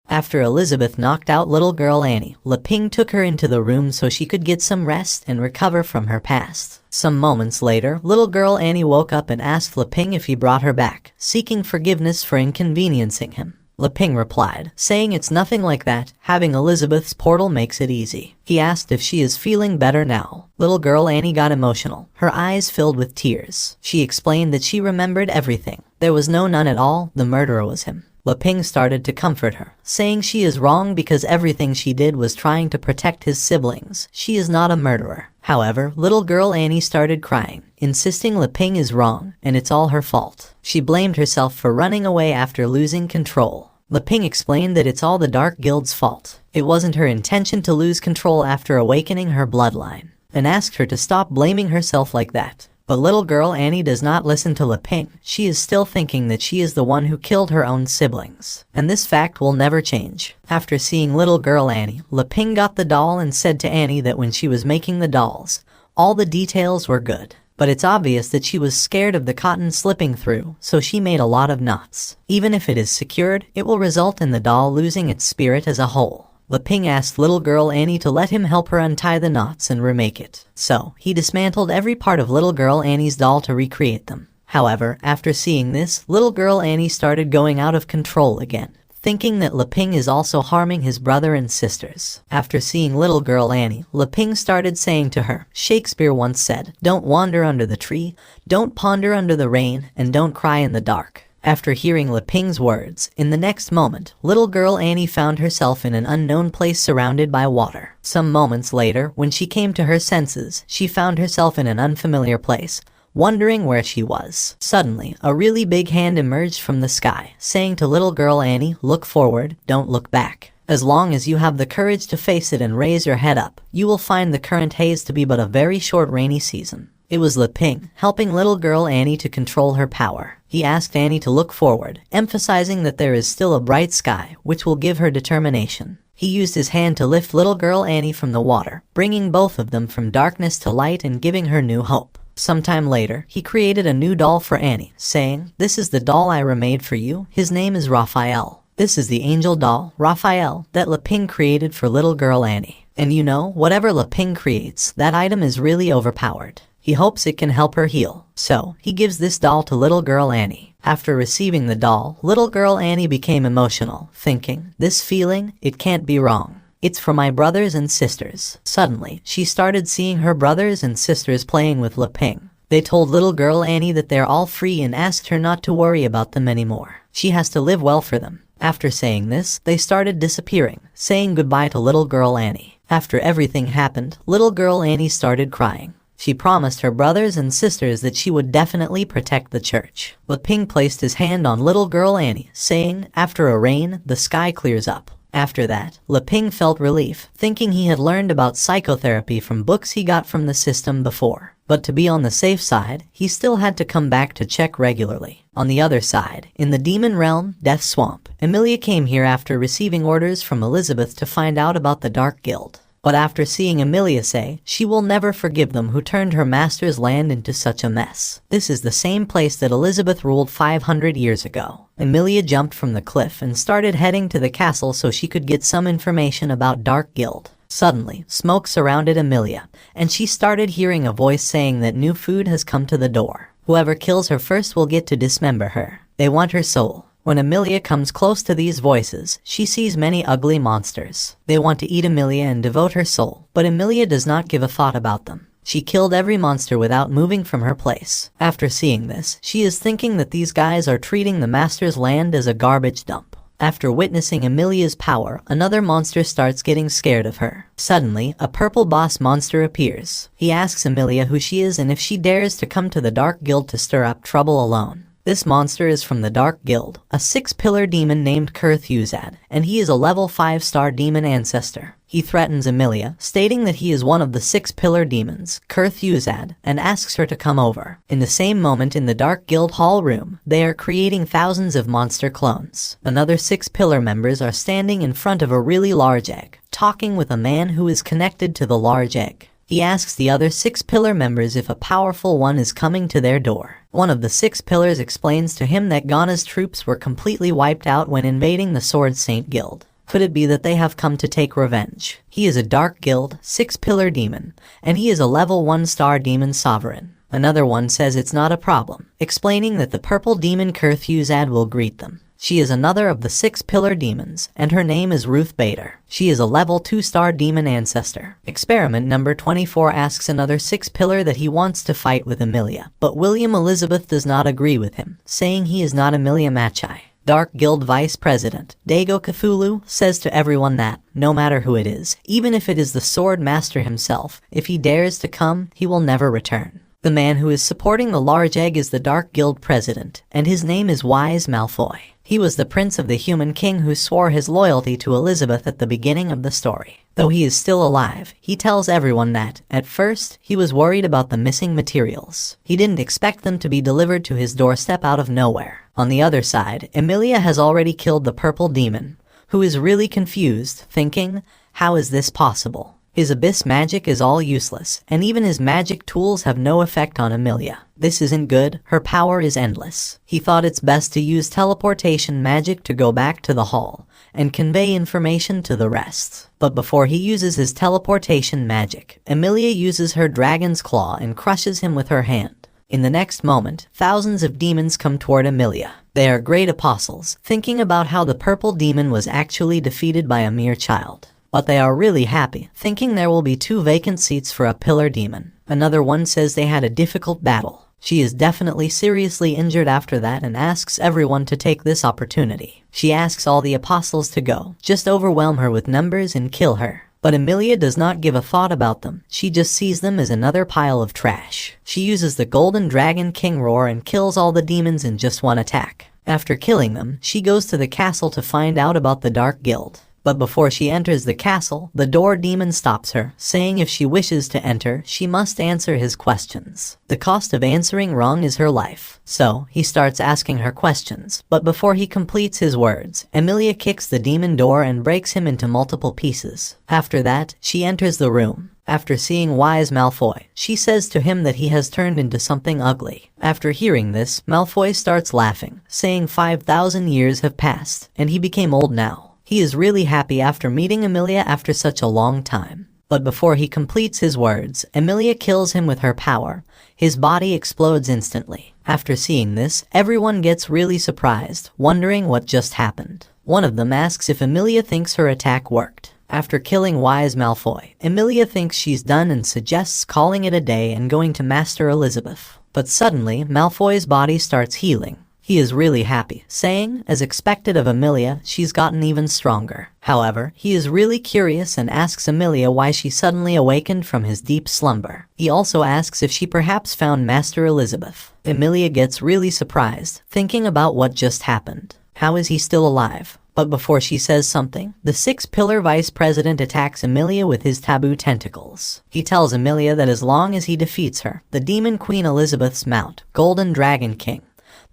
After Elizabeth knocked out little girl Annie, Leping took her into the room so she could get some rest and recover from her past. Some moments later, little girl Annie woke up and asked Leping if he brought her back, seeking forgiveness for inconveniencing him. Leping replied, saying it's nothing like that, having Elizabeth's portal makes it easy. He asked if she is feeling better now. Little girl Annie got emotional, her eyes filled with tears. She explained that she remembered everything. There was none at all, the murderer was him. Leping started to comfort her, saying she is wrong because everything she did was trying to protect his siblings. She is not a murderer. However, little girl Annie started crying, insisting Leping is wrong, and it's all her fault. She blamed herself for running away after losing control. Leping explained that it's all the Dark Guild's fault. It wasn't her intention to lose control after awakening her bloodline, and asked her to stop blaming herself like that. But little girl Annie does not listen to Leping. She is still thinking that she is the one who killed her own siblings, and this fact will never change. After seeing little girl Annie, Leping got the doll and said to Annie that when she was making the dolls, all the details were good. But it's obvious that she was scared of the cotton slipping through, so she made a lot of knots. Even if it is secured, it will result in the doll losing its spirit as a whole. Leping asked little girl Annie to let him help her untie the knots and remake it. So, he dismantled every part of little girl Annie's doll to recreate them. However, after seeing this, little girl Annie started going out of control again, thinking that Leping is also harming his brother and sisters. After seeing little girl Annie, Leping started saying to her, Shakespeare once said, "Don't wander under the tree, don't ponder under the rain, and don't cry in the dark." After hearing Leping's words, in the next moment, little girl Annie found herself in an unknown place surrounded by water. Some moments later, when she came to her senses, she found herself in an unfamiliar place, wondering where she was. Suddenly, a really big hand emerged from the sky, saying to little girl Annie, "Look forward, don't look back. As long as you have the courage to face it and raise your head up, you will find the current haze to be but a very short rainy season." It was Leping, helping little girl Annie to control her power. He asked Annie to look forward, emphasizing that there is still a bright sky, which will give her determination. He used his hand to lift little girl Annie from the water, bringing both of them from darkness to light and giving her new hope. Sometime later, he created a new doll for Annie, saying, "This is the doll I remade for you. His name is Raphael. This is the angel doll, Raphael, that Leping created for little girl Annie. And you know, whatever Leping creates, that item is really overpowered. He hopes it can help her heal. So, he gives this doll to little girl Annie. After receiving the doll, little girl Annie became emotional, thinking, this feeling, it can't be wrong. It's for my brothers and sisters. Suddenly, she started seeing her brothers and sisters playing with Leping. They told little girl Annie that they're all free and asked her not to worry about them anymore. She has to live well for them. After saying this, they started disappearing, saying goodbye to little girl Annie. After everything happened, little girl Annie started crying. She promised her brothers and sisters that she would definitely protect the church. Leping placed his hand on little girl Annie, saying, after a rain, the sky clears up. After that, Leping felt relief, thinking he had learned about psychotherapy from books he got from the system before. But to be on the safe side, he still had to come back to check regularly. On the other side, in the demon realm, Death Swamp, Emilia came here after receiving orders from Elizabeth to find out about the Dark Guild. But after seeing Emilia say, she will never forgive them who turned her master's land into such a mess. This is the same place that Elizabeth ruled 500 years ago. Emilia jumped from the cliff and started heading to the castle so she could get some information about Dark Guild. Suddenly, smoke surrounded Emilia, and she started hearing a voice saying that new food has come to the door. Whoever kills her first will get to dismember her. They want her soul. When Emilia comes close to these voices, she sees many ugly monsters. They want to eat Emilia and devote her soul, but Emilia does not give a thought about them. She killed every monster without moving from her place. After seeing this, she is thinking that these guys are treating the master's land as a garbage dump. After witnessing Emilia's power, another monster starts getting scared of her. Suddenly, a purple boss monster appears. He asks Emilia who she is and if she dares to come to the Dark Guild to stir up trouble alone. This monster is from the Dark Guild, a 6-pillar demon named Kurthuzad, and he is a level 5-star demon ancestor. He threatens Emilia, stating that he is one of the 6-pillar demons, Kurthuzad, and asks her to come over. In the same moment in the Dark Guild hall room, they are creating thousands of monster clones. Another 6-pillar members are standing in front of a really large egg, talking with a man who is connected to the large egg. He asks the other 6-pillar members if a powerful one is coming to their door. One of the 6 pillars explains to him that Ghana's troops were completely wiped out when invading the Sword Saint Guild. Could it be that they have come to take revenge? He is a Dark Guild, 6-pillar demon, and he is a level 1-star demon sovereign. Another one says it's not a problem, explaining that the purple demon Kurthuzad will greet them. She is another of the 6-pillar demons, and her name is Ruth Bader. She is a level 2-star demon ancestor. Experiment number 24 asks another 6-pillar that he wants to fight with Emilia, but William Elizabeth does not agree with him, saying he is not Emilia Machi. Dark Guild Vice President Dago Cthulhu says to everyone that, no matter who it is, even if it is the Sword Master himself, if he dares to come, he will never return. The man who is supporting the large egg is the Dark Guild President, and his name is Wise Malfoy. He was the prince of the Human King who swore his loyalty to Elizabeth at the beginning of the story. Though he is still alive, he tells everyone that, at first, he was worried about the missing materials. He didn't expect them to be delivered to his doorstep out of nowhere. On the other side, Emilia has already killed the purple demon, who is really confused, thinking, how is this possible? His abyss magic is all useless, and even his magic tools have no effect on Emilia. This isn't good, her power is endless. He thought it's best to use teleportation magic to go back to the hall, and convey information to the rest. But before he uses his teleportation magic, Emilia uses her dragon's claw and crushes him with her hand. In the next moment, thousands of demons come toward Emilia. They are great apostles, thinking about how the purple demon was actually defeated by a mere child. But they are really happy, thinking there will be 2 vacant seats for a pillar demon. Another one says they had a difficult battle. She is definitely seriously injured after that and asks everyone to take this opportunity. She asks all the apostles to go, just overwhelm her with numbers and kill her. But Emilia does not give a thought about them, she just sees them as another pile of trash. She uses the Golden Dragon King Roar and kills all the demons in just one attack. After killing them, she goes to the castle to find out about the Dark Guild. But before she enters the castle, the door demon stops her, saying if she wishes to enter, she must answer his questions. The cost of answering wrong is her life. So, he starts asking her questions, but before he completes his words, Emilia kicks the demon door and breaks him into multiple pieces. After that, she enters the room. After seeing Wise Malfoy, she says to him that he has turned into something ugly. After hearing this, Malfoy starts laughing, saying 5,000 years have passed, and he became old now. He is really happy after meeting Emilia after such a long time. But before he completes his words, Emilia kills him with her power. His body explodes instantly. After seeing this, everyone gets really surprised, wondering what just happened. One of them asks if Emilia thinks her attack worked. After killing Wise Malfoy, Emilia thinks she's done and suggests calling it a day and going to Master Elizabeth. But suddenly, Malfoy's body starts healing. He is really happy, saying, as expected of Emilia, she's gotten even stronger. However, he is really curious and asks Emilia why she suddenly awakened from his deep slumber. He also asks if she perhaps found Master Elizabeth. Emilia gets really surprised, thinking about what just happened. How is he still alive? But before she says something, the 6-pillar vice president attacks Emilia with his taboo tentacles. He tells Emilia that as long as he defeats her, the demon Queen Elizabeth's mount, Golden Dragon King,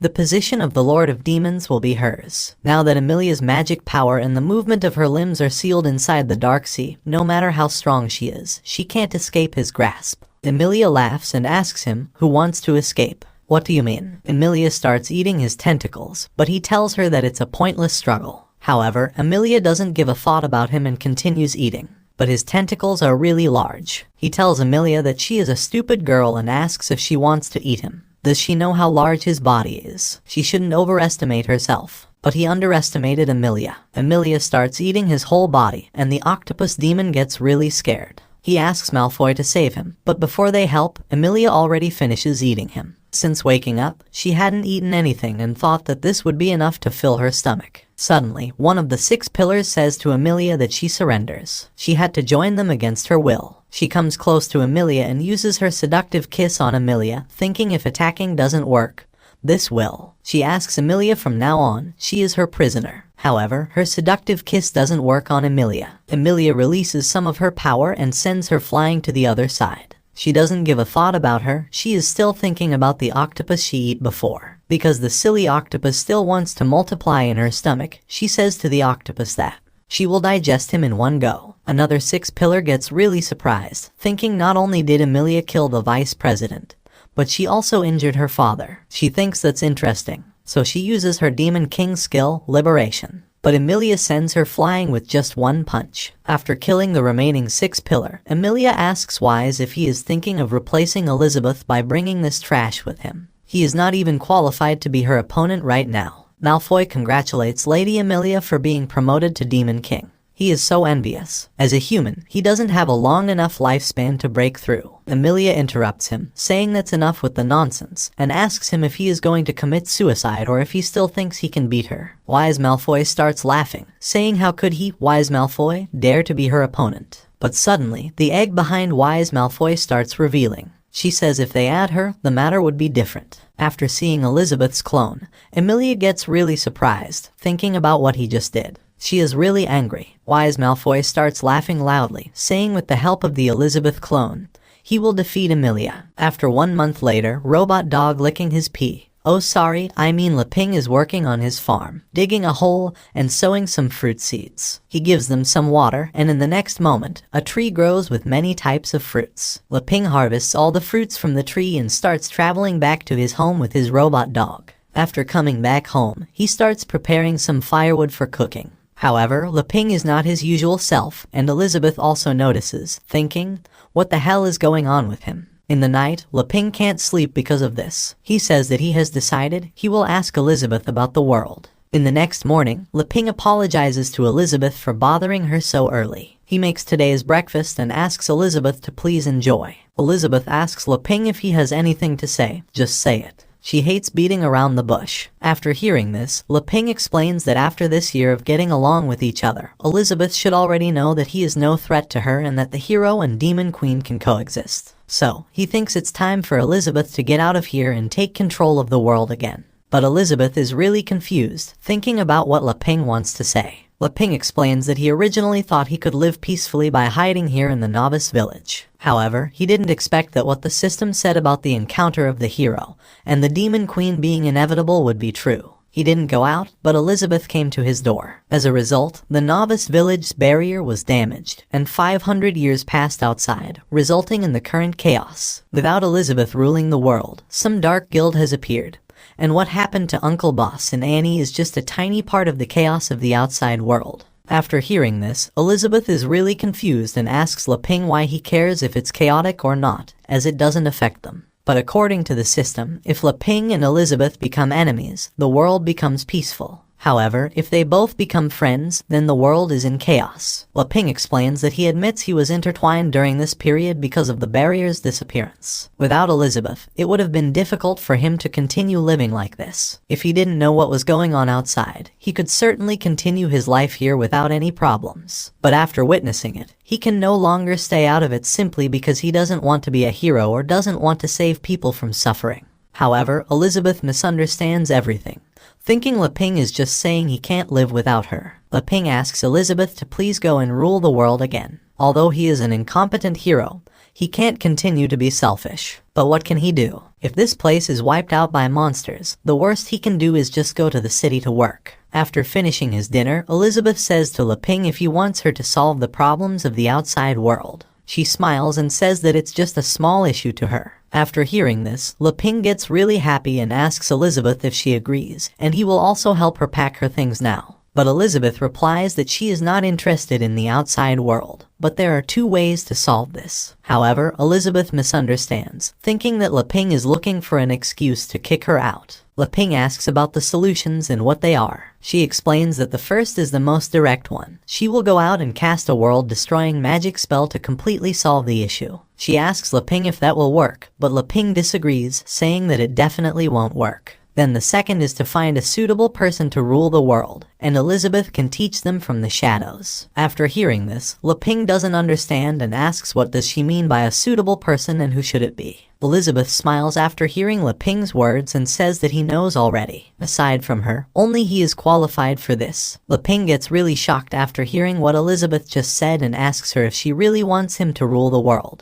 the position of the Lord of Demons will be hers. Now that Emilia's magic power and the movement of her limbs are sealed inside the Dark Sea, no matter how strong she is, she can't escape his grasp. Emilia laughs and asks him, who wants to escape? What do you mean? Emilia starts eating his tentacles, but he tells her that it's a pointless struggle. However, Emilia doesn't give a thought about him and continues eating. But his tentacles are really large. He tells Emilia that she is a stupid girl and asks if she wants to eat him. Does she know how large his body is? She shouldn't overestimate herself. But he underestimated Emilia. Emilia starts eating his whole body, and the octopus demon gets really scared. He asks Malfoy to save him, but before they help, Emilia already finishes eating him. Since waking up, she hadn't eaten anything and thought that this would be enough to fill her stomach. Suddenly, one of the 6 pillars says to Emilia that she surrenders. She had to join them against her will. She comes close to Emilia and uses her seductive kiss on Emilia, thinking if attacking doesn't work, this will. She asks Emilia from now on, she is her prisoner. However, her seductive kiss doesn't work on Emilia. Emilia releases some of her power and sends her flying to the other side. She doesn't give a thought about her, she is still thinking about the octopus she ate before. Because the silly octopus still wants to multiply in her stomach, she says to the octopus that she will digest him in one go. Another 6-pillar gets really surprised, thinking not only did Emilia kill the vice president, but she also injured her father. She thinks that's interesting, so she uses her Demon King skill, Liberation. but Emilia sends her flying with just one punch. After killing the remaining 6 pillar, Emilia asks Wise if he is thinking of replacing Elizabeth by bringing this trash with him. He is not even qualified to be her opponent right now. Malfoy congratulates Lady Emilia for being promoted to Demon King. He is so envious. As a human, he doesn't have a long enough lifespan to break through. Emilia interrupts him, saying that's enough with the nonsense, and asks him if he is going to commit suicide or if he still thinks he can beat her. Wise Malfoy starts laughing, saying how could he, Wise Malfoy, dare to be her opponent. But suddenly, the egg behind Wise Malfoy starts revealing. She says if they add her, the matter would be different. After seeing Elizabeth's clone, Emilia gets really surprised, thinking about what he just did. She is really angry. Wise Malfoy starts laughing loudly, saying with the help of the Elizabeth clone, he will defeat Emilia. After 1 month later, Robot Dog licking his pee. Oh sorry, I mean Leping is working on his farm, digging a hole and sowing some fruit seeds. He gives them some water, and in the next moment, a tree grows with many types of fruits. Leping harvests all the fruits from the tree and starts traveling back to his home with his robot dog. After coming back home, he starts preparing some firewood for cooking. However, Leping is not his usual self, and Elizabeth also notices, thinking, what the hell is going on with him? In the night, Leping can't sleep because of this. He says that he has decided he will ask Elizabeth about the world. In the next morning, Leping apologizes to Elizabeth for bothering her so early. He makes today's breakfast and asks Elizabeth to please enjoy. Elizabeth asks Leping if he has anything to say. Just say it. She hates beating around the bush. After hearing this, Leping explains that after this year of getting along with each other, Elizabeth should already know that he is no threat to her and that the hero and demon queen can coexist. So, he thinks it's time for Elizabeth to get out of here and take control of the world again. But Elizabeth is really confused, thinking about what Leping wants to say. Leping explains that he originally thought he could live peacefully by hiding here in the novice village. However, he didn't expect that what the system said about the encounter of the hero and the demon queen being inevitable would be true. He didn't go out, but Elizabeth came to his door. As a result, the novice village's barrier was damaged, and 500 years passed outside, resulting in the current chaos. Without Elizabeth ruling the world, some dark guild has appeared. And what happened to Uncle Boss and Annie is just a tiny part of the chaos of the outside world. After hearing this, Elizabeth is really confused and asks Leping why he cares if it's chaotic or not, as it doesn't affect them. But according to the system, if Leping and Elizabeth become enemies, the world becomes peaceful. However, if they both become friends, then the world is in chaos. Leping explains that he admits he was intertwined during this period because of the barrier's disappearance. Without Elizabeth, it would have been difficult for him to continue living like this. If he didn't know what was going on outside, he could certainly continue his life here without any problems. But after witnessing it, he can no longer stay out of it simply because he doesn't want to be a hero or doesn't want to save people from suffering. However, Elizabeth misunderstands everything, thinking Leping is just saying he can't live without her. Leping asks Elizabeth to please go and rule the world again. Although he is an incompetent hero, he can't continue to be selfish. But what can he do? If this place is wiped out by monsters, the worst he can do is just go to the city to work. After finishing his dinner, Elizabeth says to Leping if he wants her to solve the problems of the outside world. She smiles and says that it's just a small issue to her. After hearing this, Leping gets really happy and asks Elizabeth if she agrees, and he will also help her pack her things now. But Elizabeth replies that she is not interested in the outside world, but there are 2 ways to solve this. However, Elizabeth misunderstands, thinking that Leping is looking for an excuse to kick her out. Leping asks about the solutions and what they are. She explains that the first is the most direct one. She will go out and cast a world-destroying magic spell to completely solve the issue. She asks Leping if that will work, but Leping disagrees, saying that it definitely won't work. Then the second is to find a suitable person to rule the world, and Elizabeth can teach them from the shadows. After hearing this, Leping doesn't understand and asks what does she mean by a suitable person and who should it be. Elizabeth smiles after hearing Leping's words and says that he knows already. Aside from her, only he is qualified for this. Leping gets really shocked after hearing what Elizabeth just said and asks her if she really wants him to rule the world.